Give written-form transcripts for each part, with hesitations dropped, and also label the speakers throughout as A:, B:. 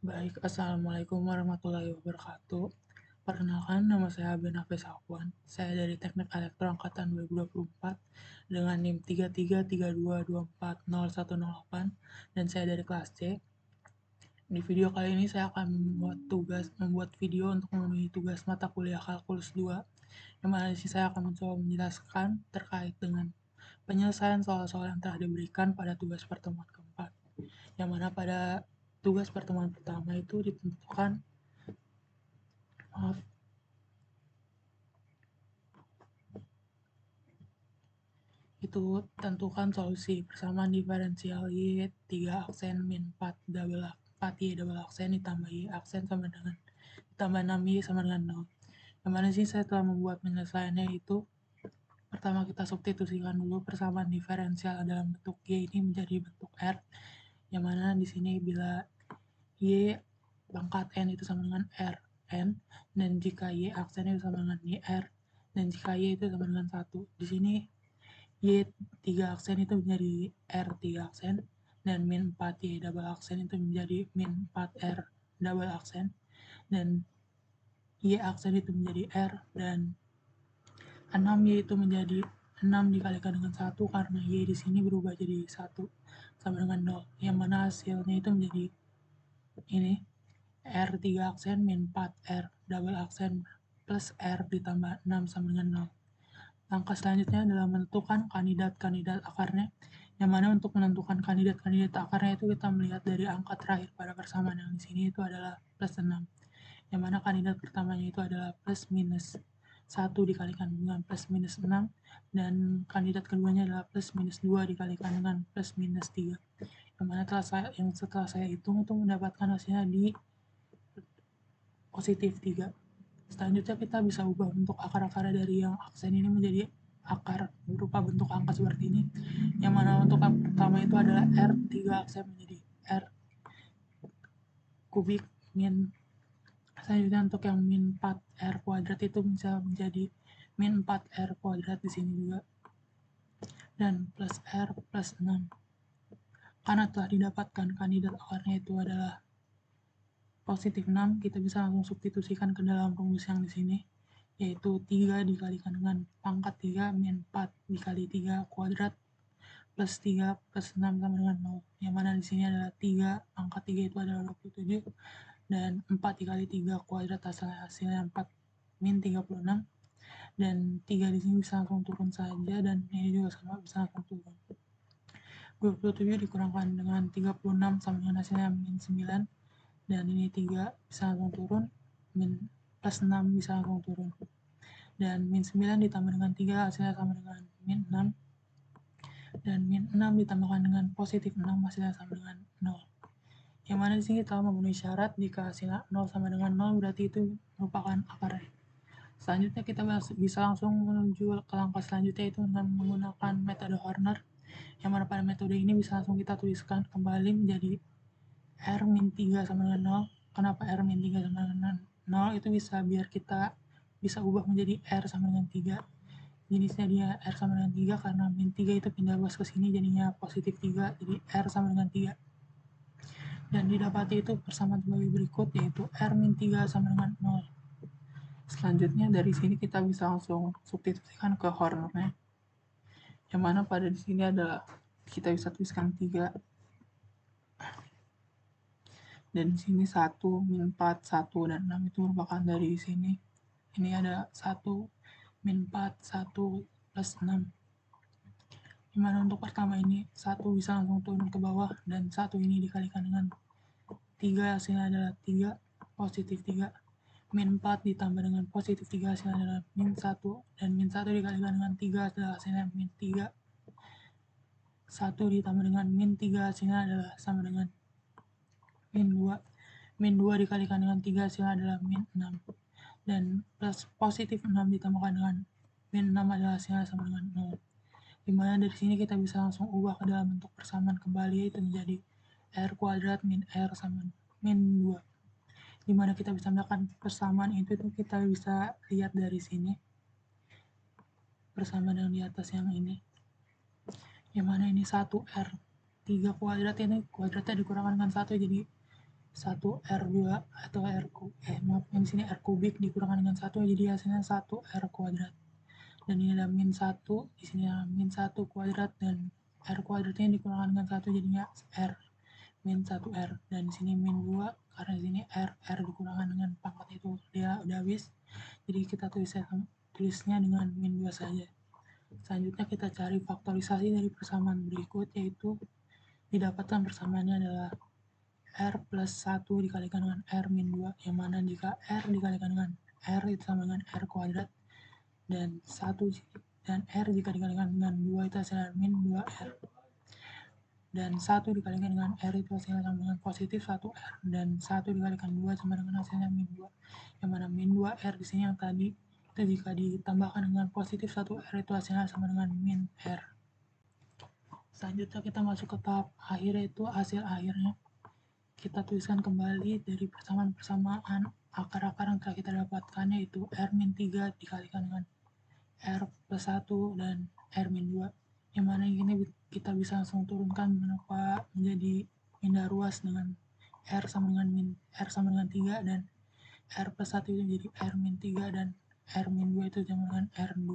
A: Baik, Assalamualaikum warahmatullahi wabarakatuh. Perkenalkan, nama saya Ben Hafiz Afwan. Saya dari Teknik Elektro Angkatan 2024 dengan NIM 3332240108 dan saya dari kelas C. Di video kali ini saya akan membuat video untuk memenuhi tugas mata kuliah Kalkulus 2, yang mana di sini saya akan mencoba menjelaskan terkait dengan penyelesaian soal-soal yang telah diberikan pada tugas pertemuan keempat, yang mana pada tugas pertemuan pertama itu ditentukan maaf, itu tentukan solusi persamaan diferensial Y 3 aksen min 4 Y double aksen ditambah Y aksen sama dengan ditambah 6 Y sama dengan 0. Yang mana sih saya telah membuat penyelesaiannya itu pertama kita substitusikan dulu persamaan diferensial dalam bentuk Y ini menjadi bentuk R, yang mana di sini bila Y pangkat N itu sama dengan R N, dan jika Y aksennya itu sama dengan YR, dan jika Y itu sama dengan 1. Di sini Y 3 aksen itu menjadi R 3 aksen, dan min 4 Y double aksen itu menjadi min 4 R double aksen, dan Y aksen itu menjadi R, dan 6 Y itu menjadi 6 dikalikan dengan 1 karena Y di sini berubah jadi 1 sama dengan 0, yang mana hasilnya itu menjadi ini R 3 aksen min 4 R double aksen plus R ditambah 6 sama dengan 0. Langkah selanjutnya adalah menentukan kandidat-kandidat akarnya, yang mana untuk menentukan kandidat-kandidat akarnya itu kita melihat dari angka terakhir pada persamaan yang di sini itu adalah plus 6, yang mana kandidat pertamanya itu adalah plus minus 1 dikalikan dengan plus minus 6, dan kandidat keduanya adalah plus minus 2 dikalikan dengan plus minus 3, yang mana setelah saya hitung itu mendapatkan hasilnya di positif 3. Selanjutnya kita bisa ubah bentuk akar-akar dari yang aksen ini menjadi akar berupa bentuk angka seperti ini, yang mana untuk yang pertama itu adalah R 3 aksen menjadi R kubik min, selanjutnya untuk yang min 4 R kuadrat itu bisa menjadi min 4 R kuadrat di sini juga, dan plus R plus 6. Karena telah didapatkan kandidat akarnya itu adalah positif 6, kita bisa langsung substitusikan ke dalam rumus yang di sini, yaitu 3 dikalikan dengan pangkat 3 min 4 dikali 3 kuadrat plus 3 plus 6 sama dengan 0, yang mana di sini adalah 3, pangkat 3 itu adalah 27, dan 4 dikali 3 kuadrat hasilnya 4 min 36, dan 3 di sini bisa langsung turun saja, dan ini juga sama bisa langsung turun. 27 dikurangkan dengan 36 sama dengan hasilnya min 9, dan ini 3 bisa langsung turun, min plus 6 bisa langsung turun, dan min 9 ditambah dengan 3 hasilnya sama dengan min 6, dan min 6 ditambahkan dengan positif 6 hasilnya sama dengan 0, yang mana di sini telah memenuhi syarat. Jika hasilnya 0 sama dengan 0 berarti itu merupakan akar. Selanjutnya kita bisa langsung menuju ke langkah selanjutnya, itu dengan menggunakan metode Horner, yang mana pada metode ini bisa langsung kita tuliskan kembali menjadi R min 3 sama dengan 0. Kenapa R min 3 sama dengan 0? Itu bisa biar kita bisa ubah menjadi R sama dengan 3. Jenisnya dia R sama dengan 3 karena min 3 itu pindah luas ke sini jadinya positif 3, jadi R sama dengan 3. Dan didapati itu persamaan sebagai berikut, yaitu R min 3 sama dengan 0. Selanjutnya dari sini kita bisa langsung substitusikan ke Hornernya, yang mana pada di sini adalah kita bisa tuliskan 3, dan di sini 1, min 4, 1, dan 6 itu merupakan dari sini. Ini ada 1, min 4, 1, plus 6. Dimana untuk pertama ini 1 bisa langsung turun ke bawah, dan 1 ini dikalikan dengan 3 hasilnya adalah 3, positif 3. Min 4 ditambah dengan positif 3 hasilnya adalah min 1, dan min 1 dikalikan dengan 3 adalah hasilnya min 3. 1 ditambah dengan min 3 hasilnya adalah sama dengan min 2. Min 2 dikalikan dengan 3 hasilnya adalah min 6, dan plus positif 6 ditambahkan dengan min 6 adalah hasilnya sama dengan 0. Dimana dari sini kita bisa langsung ubah ke dalam bentuk persamaan kembali, yaitu menjadi R kuadrat min R sama min 2. Dimana kita bisa melakukan persamaan itu kita bisa lihat dari sini persamaan yang di atas yang ini, yang mana ini 1 R 3 kuadrat, ini kuadratnya dikurangkan dengan 1 jadi 1R2 atau yang di sini R kubik dikurangkan dengan 1, jadi hasilnya 1R kuadrat. Dan ini ada min 1, di sini ada min 1 kuadrat, dan R kuadratnya dikurangkan dengan 1, jadinya R min 1R. Dan di sini min 2, karena di sini R dikurangkan dengan pangkat itu dia udah habis, jadi kita tulisnya dengan min 2 saja. Selanjutnya kita cari faktorisasi dari persamaan berikut, yaitu didapatkan persamaannya adalah R plus 1 dikalikan dengan R min 2, yang mana jika R dikalikan dengan R itu sama dengan R kuadrat, dan 1 dan R jika dikalikan dengan 2 itu hasilnya min 2R, dan 1 dikalikan dengan R itu hasilnya sama dengan positif 1R, dan 1 dikalikan 2 sama dengan hasilnya min 2, yang mana min 2R di sini yang tadi itu jika ditambahkan dengan positif 1R itu hasilnya sama dengan min R. Selanjutnya kita masuk ke tahap akhir, yaitu hasil akhirnya. Kita tuliskan kembali dari persamaan-persamaan akar-akar yang telah kita dapatkan, yaitu R-3 dikalikan dengan R plus 1 dan R-2, yang mana ini kita bisa langsung turunkan menjadi pindah ruas dengan R sama dengan 3, dan R plus 1 itu jadi R-3, dan R-2 itu sama dengan R2.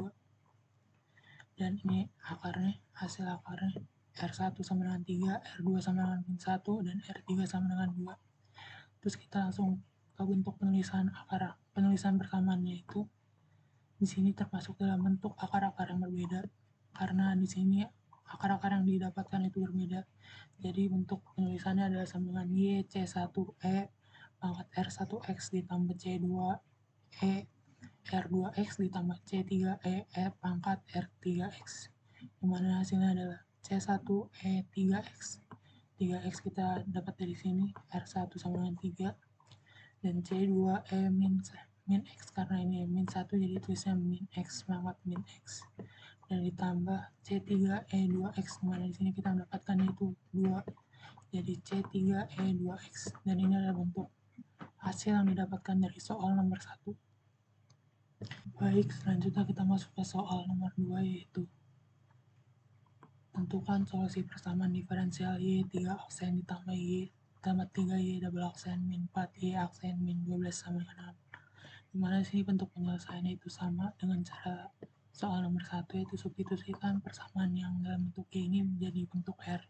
A: Dan ini akarnya, hasil akarnya R1 sama dengan 3, R2 sama dengan min 1, dan R3 sama dengan 2. Terus kita langsung ke bentuk penulisan persamaannya, itu di sini termasuk dalam bentuk akar-akar yang berbeda, karena di sini akar-akar yang didapatkan itu berbeda. Jadi bentuk penulisannya adalah sama dengan Y C1E pangkat R1X ditambah C2E R2X ditambah C3E pangkat R3X, yang mana hasilnya adalah C1E3X. 3X kita dapat dari sini, R1 sama dengan 3, dan C2E min X, karena ini min 1 jadi tulisnya min X pangkat min X, dan ditambah C3E2X, mana di sini kita mendapatkan itu 2, jadi C3E2X. Dan ini adalah bentuk hasil yang didapatkan dari soal nomor 1. Baik, selanjutnya kita masuk ke soal nomor 2, yaitu tentukan solusi persamaan diferensial Y 3 aksen ditambah Y tambah 3Y double aksen min 4Y aksen min 12 sama dengan 6. Dimana di sini bentuk penyelesaiannya itu sama dengan cara soal nomor 1, yaitu substitusikan persamaan yang dalam bentuk Y ini menjadi bentuk R,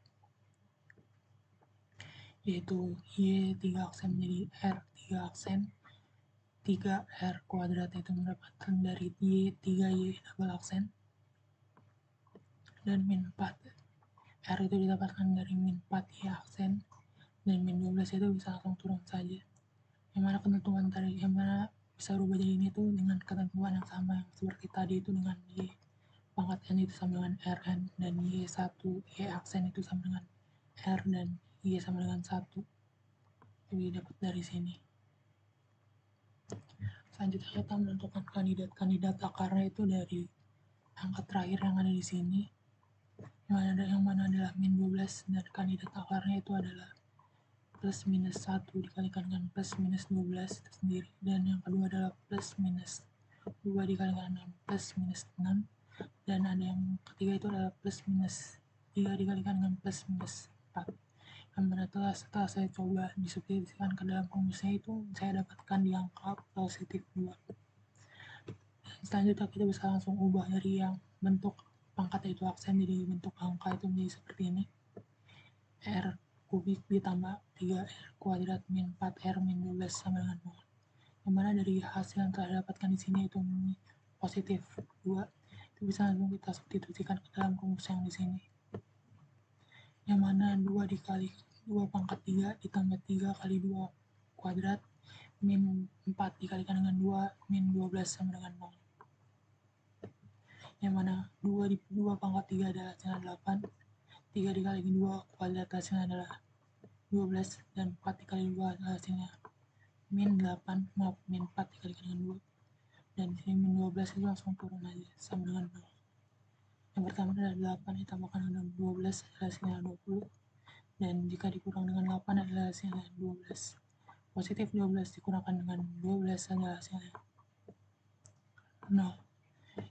A: yaitu Y 3 aksen menjadi R 3 aksen 3R kuadrat, itu mendapatkan dari Y 3Y double aksen, dan min 4 R itu didapatkan dari min 4Y aksen, dan min 12 itu bisa langsung turun saja, yang mana ketentuan tadi, yang mana bisa berubah jadi ini tuh dengan ketentuan yang sama yang seperti tadi itu, dengan Y pangkat N itu sama dengan Rn, dan Y1 Y aksen itu sama dengan R, dan Y sama dengan 1. Jadi dapat dari sini. Selanjutnya kita menentukan kandidat akarnya itu dari angka terakhir yang ada di sini, yang mana adalah min 12, dan kandidat akarnya itu adalah plus minus 1 dikalikan dengan plus minus 12 itu sendiri, dan yang kedua adalah plus minus 2 dikalikan dengan plus minus 6, dan ada yang ketiga itu adalah plus minus 3 dikalikan dengan plus minus 4, yang mana setelah saya coba disubstitusikan ke dalam rumusnya itu saya dapatkan di angka positif 2. Dan selanjutnya kita bisa langsung ubah dari yang bentuk pangkat itu aksen jadi bentuk angka itu menjadi seperti ini, R kubik ditambah 3R kuadrat min 4R min 12 sama dengan 0, yang mana dari hasil yang telah dapatkan di sini itu positif 2, itu bisa langsung kita substitusikan ke dalam rumus yang di sini, yang mana 2 dikali 2 pangkat 3 ditambah 3 kali 2 kuadrat min 4 dikalikan dengan 2 min 12 sama dengan 0, yang mana 2 pangkat 3 adalah hasilnya 8, 3 dikali 2 kuadrat hasilnya adalah 12, dan 4 dikali 2 adalah hasilnya min 4 dikalikan dengan 2, dan di sini min 12 itu langsung turun aja sama dengan 0. Yang pertama adalah 8 ditambahkan dengan 12 adalah hasilnya 20, dan jika dikurang dengan 8 adalah hasilnya 12. Positif 12 dikurangkan dengan 12 adalah hasilnya 0,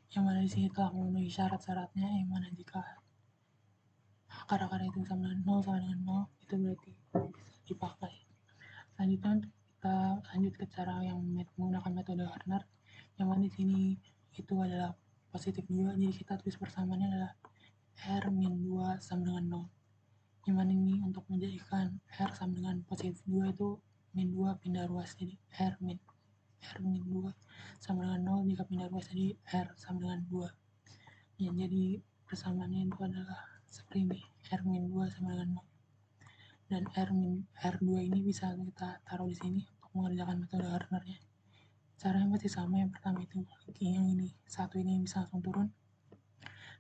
A: yang mana di sini telah memenuhi syarat-syaratnya, yang mana jika akar-akar itu sama dengan 0 itu berarti bisa dipakai. Selanjutnya kita lanjut ke cara yang menggunakan metode Gardner, yang mana di sini itu adalah positif 2, jadi kita tulis persamaannya adalah R-2 sama dengan 0. Yang mana ini untuk menjadikan R sama dengan positif 2 itu min 2 pindah ruas, jadi R min 2 sama dengan 0 jika pindah ruas, jadi R sama dengan 2. Yang jadi persamaannya itu adalah seperti ini, R min 2 sama dengan 0. Dan R2 ini bisa kita taruh di sini untuk mengerjakan metode Gardner-nya. Caranya masih sama, yang pertama itu yang ini, satu ini bisa langsung turun.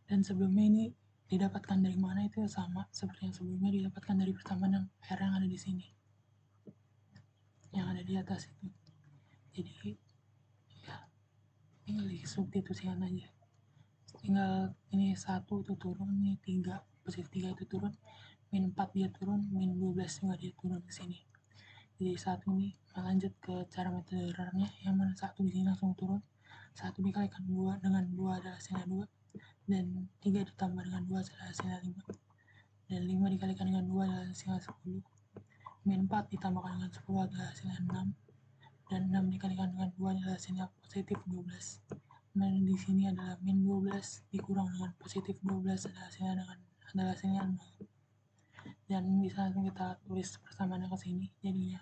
A: Dan sebelumnya ini didapatkan dari mana itu sama seperti yang sebelumnya, didapatkan dari persamaan yang R yang ada di sini, yang ada di atas itu. Jadi ya tinggal disubstitusikan aja, tinggal ini 1 itu turun, ini 3 positif 3 itu turun, min 4 dia turun, min 12 juga dia turun ke sini. Jadi saat ini lanjut ke cara metode Gardner-nya, yang mana 1 di sini langsung turun, 1 dikalikan 2 dengan 2 adalah hasilnya 2, dan 3 ditambah dengan 2 adalah hasilnya 5, dan 5 dikalikan dengan 2 adalah hasilnya 10, min 4 ditambahkan dengan 10 adalah hasilnya 6, dan 6 dikalikan dengan 2 adalah hasilnya positif 12. Dan di sini adalah min 12 dikurang dengan positif 12 adalah hasilnya 0. Dan bisa langsung kita tulis persamaannya ke sini, jadinya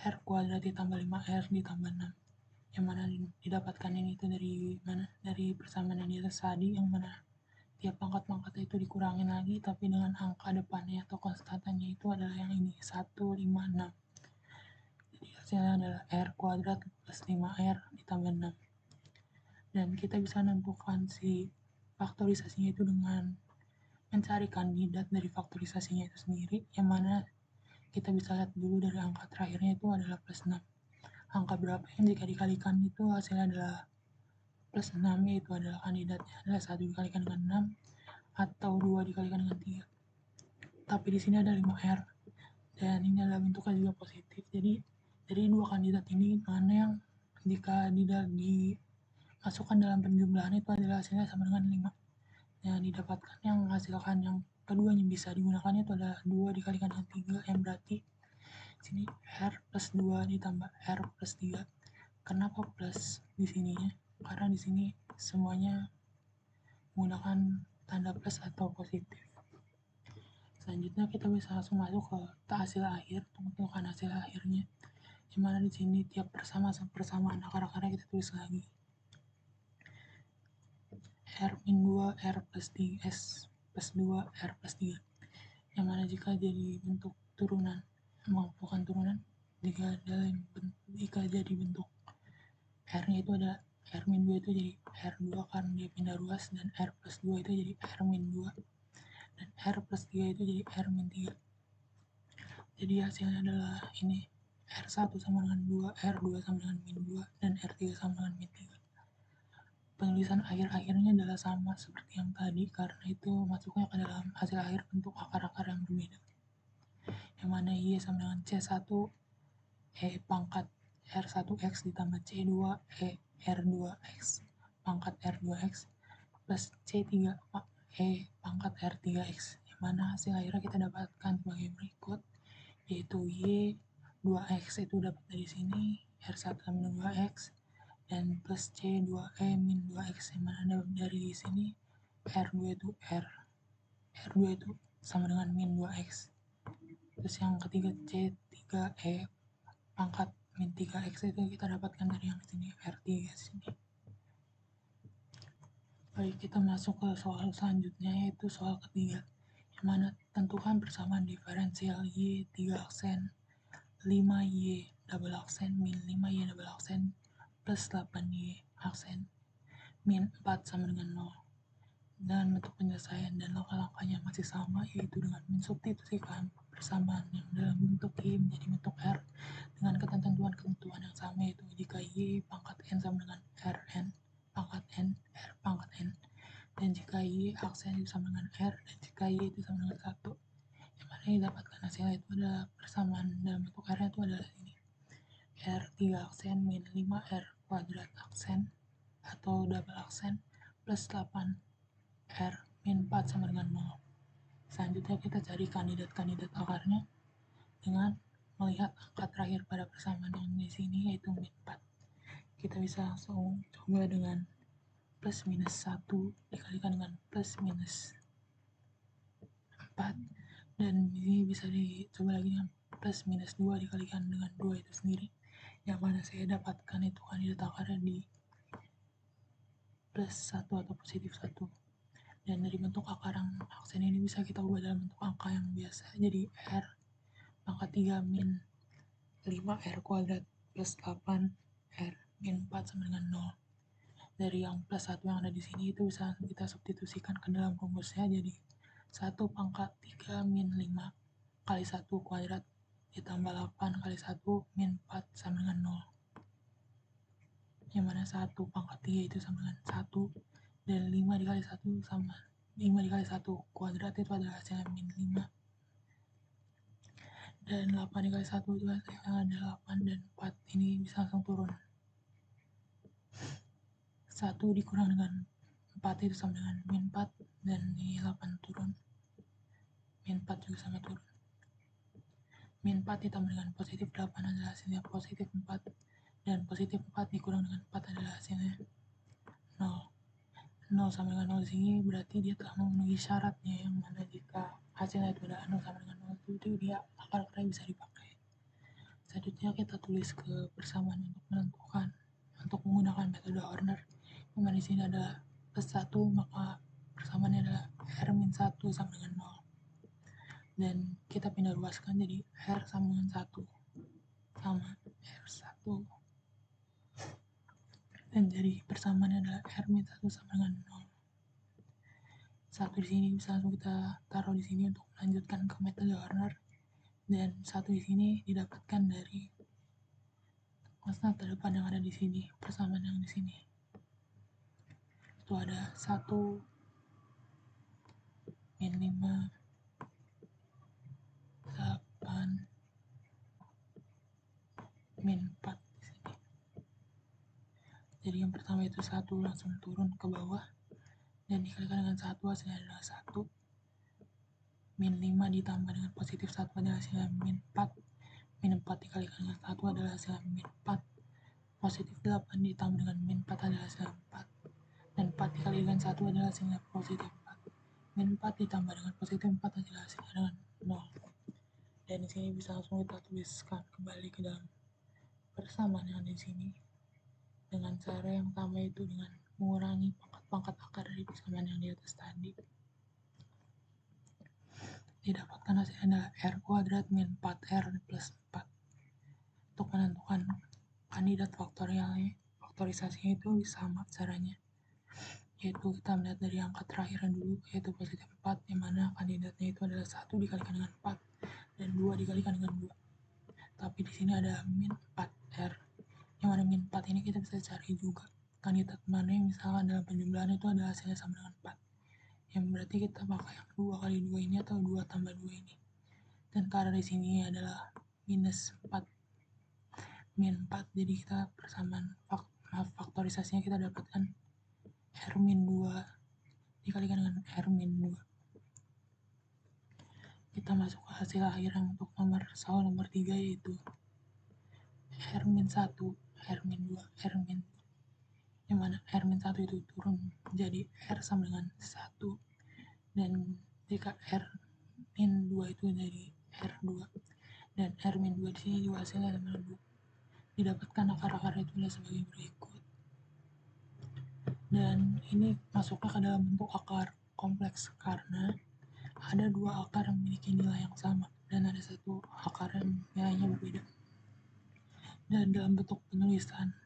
A: R kuadrat ditambah 5R ditambah 6, yang mana didapatkan ini itu dari mana, dari persamaan yang di atas tadi, yang mana tiap pangkat-pangkatnya itu dikurangin lagi, tapi dengan angka depannya atau konstantannya itu adalah yang ini, 1, 5, 6. Jadi hasilnya adalah R kuadrat plus 5R ditambah 6. Dan kita bisa menentukan si faktorisasinya itu dengan mencari kandidat dari faktorisasinya itu sendiri, yang mana kita bisa lihat dulu dari angka terakhirnya itu adalah plus 6. Angka berapa yang jika dikalikan itu hasilnya adalah plus 6, yaitu adalah kandidatnya adalah 1 dikalikan dengan 6 atau 2 dikalikan dengan 3. Tapi di sini ada 5R, dan ini adalah bentuknya juga positif. Jadi dari dua kandidat ini, mana yang jika dimasukkan dalam penjumlahan itu adalah hasilnya sama dengan 5. Yang didapatkan, yang menghasilkan yang keduanya bisa digunakan itu adalah 2 dikalikan dengan 3, yang berarti sini R plus 2 ditambah R plus 3. Kenapa plus di sininya? Karena di sini semuanya menggunakan tanda plus atau positif. Selanjutnya kita bisa langsung masuk ke hasil akhir, menentukan hasil akhirnya. Di mana di sini tiap persamaan akar-akarnya kita tulis lagi. R-2 R plus 3 S plus 2 R plus 3. Yang mana jika jadi bentuk turunan, bukan turunan, jika jadi bentuk R-nya itu ada R-2 itu jadi R2 karena dia pindah ruas, dan R plus 2 itu jadi R-2, dan R plus 3 itu jadi R-3. Jadi hasilnya adalah ini, R1 sama dengan 2, R2 sama dengan min 2, dan R3 sama dengan min 3. Penulisan akhir-akhirnya adalah sama seperti yang tadi, karena itu masuknya ke dalam hasil akhir bentuk akar-akar yang berbeda. Yang mana Y sama dengan C1 E pangkat R1X ditambah C2 E R2X pangkat R2X plus C3 E pangkat R3X, yang mana hasil akhirnya kita dapatkan sebagai berikut, yaitu Y 2X itu dapat dari sini, R1 sama dengan 2X, dan plus C2E min 2X, yang mana dari sini R2 itu R2 itu sama dengan min 2X. Terus yang ketiga C3E pangkat min 3X itu kita dapatkan dari yang sini, R3 sini. Baik, kita masuk ke soal selanjutnya, yaitu soal ketiga, yang mana tentukan persamaan diferensial Y 3 aksen 5Y double aksen min 5Y double aksen plus 8Y aksen min 4 sama dengan 0. Dan bentuk penyelesaian dan langkah-langkahnya masih sama, yaitu dengan mensubstitusikan persamaan yang dalam bentuk Y menjadi bentuk R dengan ketentuan-ketentuan yang sama, yaitu jika Y pangkat N sama dengan Rn pangkat N R pangkat N, dan jika Y aksen itu sama dengan R, dan jika Y itu sama dengan 1, yang mana didapatkan hasilnya itu adalah persamaan dalam bentuk R itu adalah ini, R 3 aksen min 5R kuadrat aksen atau double aksen plus 8 R min 4 sama dengan 0. Selanjutnya kita cari kandidat-kandidat akarnya dengan melihat angka terakhir pada persamaan yang di sini yaitu min 4. Kita bisa langsung coba dengan plus minus 1 dikalikan dengan plus minus 4, dan ini bisa dicoba lagi dengan plus minus 2 dikalikan dengan 2 itu sendiri, yang mana saya dapatkan itu kandidat akarnya di plus 1 atau positif 1. Dan dari bentuk akar yang aksen ini bisa kita ubah dalam bentuk angka yang biasa, jadi R pangkat 3 min 5R kuadrat plus 8 R min 4 sama dengan 0. Dari yang plus 1 yang ada di sini itu bisa kita substitusikan ke dalam rumusnya, jadi 1 pangkat 3 min 5 kali 1 kuadrat ditambah 8 kali 1 min 4 sama dengan 0. Yang mana 1 pangkat 3 itu sama dengan 1, dan 5 dikali 1 sama 5 dikali 1 kuadrat itu adalah hasilnya min 5, dan 8 dikali 1 itu hasilnya ada 8, dan 4 ini bisa langsung turun. 1 dikurang dengan 4 itu sama dengan min 4, dan ini 8 turun, min 4 juga sama turun. Min 4 ditambah dengan positif 8 adalah hasilnya positif 4, dan positif 4 dikurang dengan 4 adalah hasilnya 0. 0 sama dengan 0 di sini berarti dia telah memenuhi syaratnya, yang mana jika hasilnya itu adalah 0 sama dengan 0 itu dia akar-akarnya bisa dipakai. Selanjutnya kita tulis ke persamaan untuk menentukan untuk menggunakan metode Horner, yang mana di sini adalah plus 1, maka persamaannya adalah R-1 sama dengan 0. Dan kita pindah ruaskan jadi R sama dengan 1 sama R1, dan jadi persamaannya adalah R-1 sama dengan 0. 1 di sini bisa langsung kita taruh di sini untuk melanjutkan ke metode Horner, dan 1 di sini didapatkan dari konstan terdepan yang ada di sini, persamaan yang di sini. Itu ada 1 min 5 8 min 4 di sini. Jadi yang pertama itu 1 langsung turun ke bawah, dan dikalikan dengan 1 hasilnya adalah 1. Min 5 ditambah dengan positif 1 adalah hasilnya min 4. Min 4 dikalikan dengan 1 adalah hasilnya min 4. Positif 8 ditambah dengan min 4 adalah hasilnya 4. Dan 4 dikali dengan 1 adalah hasilnya positif 4. Min 4 ditambah dengan positif 4 adalah hasilnya dengan 0. Dan di sini bisa langsung kita tuliskan kembali ke dalam persamaan yang di sini dengan cara yang sama, itu dengan mengurangi pangkat-pangkat akar dari persamaan yang di atas tadi. Didapatkan hasilnya adalah R kuadrat min 4R plus 4. Untuk menentukan kandidat faktorialnya, faktorisasinya itu sama caranya, yaitu kita melihat dari angka terakhirnya dulu, yaitu positif 4, yang mana kandidatnya itu adalah 1 dikalikan dengan 4 dan 2 dikalikan dengan 2. Tapi di sini ada min 4R, yang mana min 4 ini kita bisa cari juga kandidat mana yang misalkan dalam penjumlahan itu ada hasilnya sama dengan 4, yang berarti kita pakai yang 2 kali 2 ini atau 2 tambah 2 ini. Dan karena di sini adalah minus 4 min 4, jadi kita persamaan faktorisasinya kita dapatkan R min 2 dikalikan dengan R min 2. Kita masuk ke hasil akhir yang untuk soal nomor 3, yaitu R min 1, R min 2, R min 2, yang mana R min 1 itu turun menjadi R sama dengan 1, dan jika R min 2 itu dari R2, dan R min 2 di sini juga hasilnya sama dengan 2. Didapatkan akar-akar itu sebagai berikut, dan ini masuknya ke dalam bentuk akar kompleks karena ada 2 akar yang memiliki nilai yang sama dan ada 1 akar yang nilainya berbeda. Dan dalam bentuk penulisan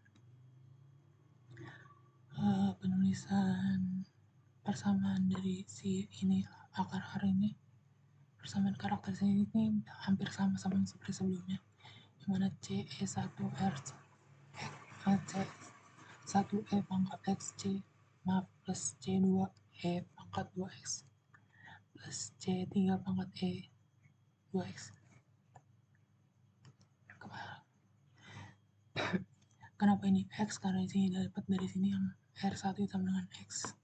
A: persamaan dari si ini akar ini, persamaan karakter ini hampir sama yang seperti sebelumnya, yang mana CE1R C1E pangkat X plus C2E pangkat 2X plus C3 pangkat E 2X. Kenapa ini X? Karena di sini dapat dari sini yang R1 itu sama dengan X.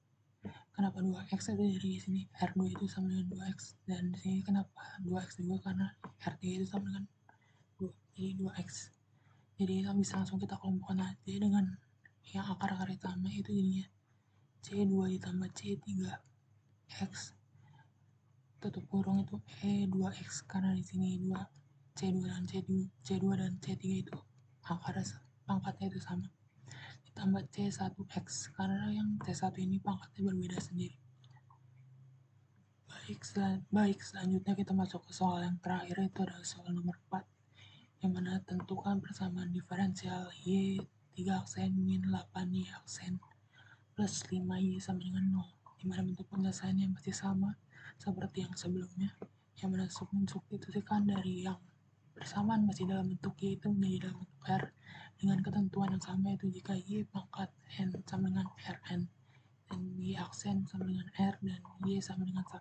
A: Kenapa 2X? Itu dari sini R2 itu sama dengan 2X. Dan di sini kenapa 2X juga? Karena R3 itu sama dengan jadi 2x. Jadi kita bisa langsung kita kelompokkan aja dengan yang akar-akar utama itu jadinya C2 ditambah C3x tutup kurung itu E2x, karena di sini C2 dan C3 itu pangkatnya itu sama, ditambah C1x karena yang C1 ini pangkatnya berbeda sendiri. Baik, selanjutnya kita masuk ke soal yang terakhir, itu adalah soal nomor 4, yang mana tentukan persamaan diferensial Y 3 aksen min 8Y aksen plus 5Y sama dengan 0, dimana bentuk penyelesaiannya masih sama seperti yang sebelumnya, yang mana mensubstitusikan dari yang persamaan masih dalam bentuk Y itu menjadi dalam bentuk R dengan ketentuan yang sama, yaitu jika Y pangkat N sama dengan Rn dan Y aksen sama dengan R dan Y sama dengan 1.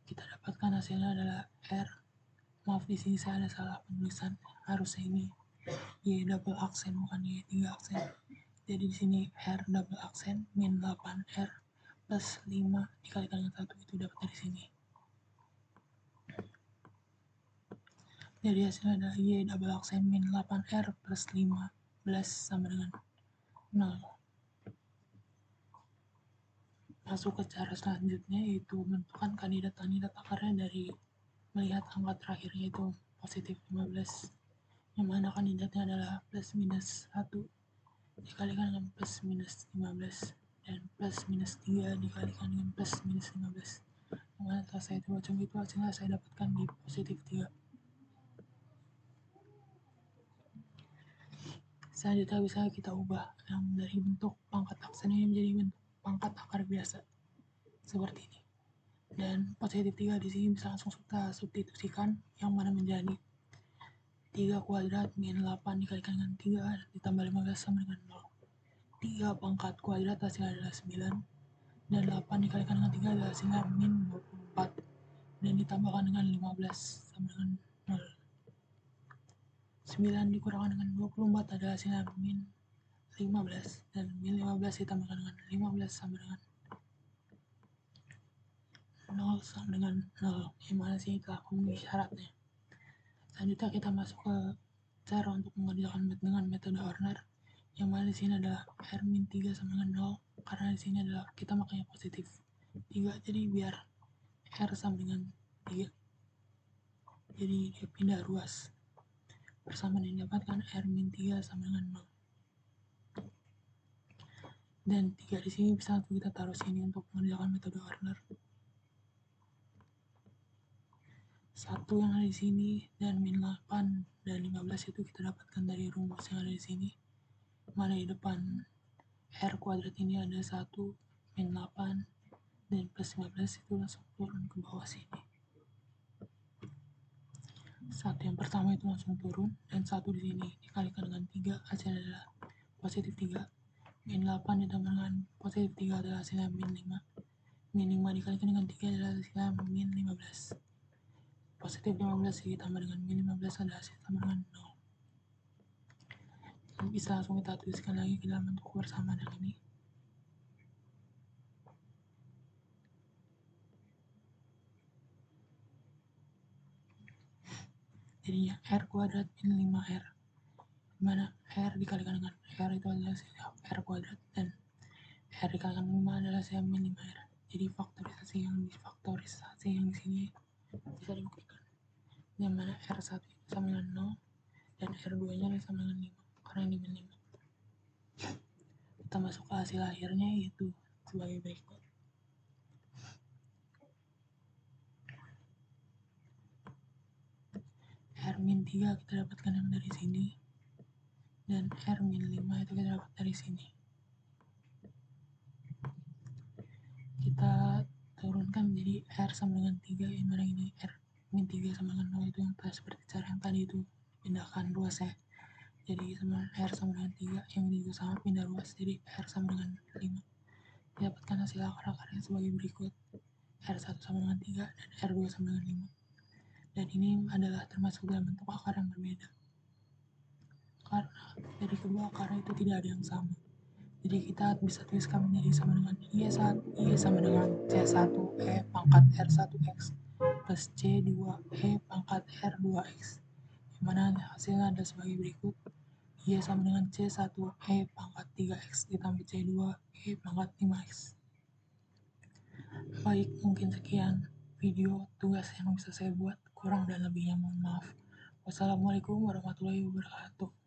A: Kita dapatkan hasilnya adalah R, maaf di sini saya ada salah penulisan, harusnya ini Y double aksen bukan Y 3 aksen. Jadi di sini R double aksen min 8R plus 5 dikalikan dengan 1 itu dapat dari sini. Jadi hasilnya adalah Y double aksen min 8R plus 15 sama dengan 0. Masuk ke cara selanjutnya, yaitu menentukan kandidat akarnya dari melihat angka terakhirnya itu positif 15, yang mana kandidatnya adalah plus minus 1 dikalikan dengan plus minus 15 dan plus minus 3 dikalikan dengan plus minus 15, yang mana setelah saya coba itu hasilnya saya dapatkan di positif 3. Selanjutnya bisa kita ubah yang dari bentuk pangkat aksen ini menjadi bentuk pangkat akar biasa seperti ini. Dan positif 3 di sini bisa langsung kita substitusikan, yang mana menjadi 3 kuadrat min 8 dikalikan dengan 3 ditambah 15 sama dengan 0. 3 pangkat kuadrat hasilnya adalah 9 dan 8 dikalikan dengan 3 adalah hasilnya min 24 dan ditambahkan dengan 15 sama dengan 0. 9 dikurangkan dengan 24 adalah hasilnya min 15 dan min 15 ditambahkan dengan 15 sama dengan 0 sama dengan 0, yang mana sini telah memenuhi syaratnya. Selanjutnya kita masuk ke cara untuk mengerjakan dengan metode Horner, yang mana di sini adalah R-3 sama dengan 0, karena di sini adalah kita makanya positif 3, jadi biar R sama dengan 3, jadi dia pindah ruas. Persamaan yang didapatkan R-3 sama dengan 0. Dan 3 di sini bisa kita taruh sini untuk mengerjakan metode Horner. 1 yang ada di sini dan min 8 dan 15 itu kita dapatkan dari rumus yang ada di sini, mana di depan R kuadrat ini ada 1 min 8 dan plus 15 itu langsung turun ke bawah sini. 1 yang pertama itu langsung turun, dan 1 di sini dikalikan dengan 3 hasilnya adalah positif 3. Min 8 ditambah dengan positif 3 adalah hasilnya min 5. Min 5 dikalikan dengan 3 adalah hasilnya min 15. Positif 15 ditambah dengan min 15 adalah hasil sama dengan 0. Dan bisa langsung kita tuliskan lagi ke dalam bentuk persamaan yang ini. Jadinya R kuadrat min 5R, dimana R dikalikan dengan R itu adalah R kuadrat dan R dikalikan 5 adalah min 5R. Jadi faktorisasi yang di sini bisa dibuktikan, yang mana R1 itu sama dengan 0 dan R2 nya sama dengan 5, karena ini min 5. Kita masuk ke hasil akhirnya, yaitu sebagai berikut. R-3 kita dapatkan yang dari sini, dan R-5 itu kita dapat dari sini. Kita turunkan menjadi R sama dengan 3, yang mana ini R-3 sama dengan 0 itu yang seperti cara yang tadi itu pindahkan ruas ya. Jadi sama R sama dengan 3, yang ini juga sama pindah ruas, jadi R sama dengan 5. Dapatkan hasil akar-akarnya sebagai berikut. R1 sama dengan 3 dan R2 sama dengan 5. Dan ini adalah termasuk dalam bentuk akar yang berbeda, karena dari kedua akar itu tidak ada yang sama. Jadi kita bisa tuliskan menjadi sama dengan Y sama dengan C1E pangkat R1X plus C2E pangkat R2X, dimana hasilnya ada sebagai berikut. Y sama dengan C1E pangkat 3X ditambah C2E pangkat 5X. Baik, mungkin sekian video tugas yang bisa saya buat. Kurang dan lebihnya mohon maaf. Wassalamualaikum warahmatullahi wabarakatuh.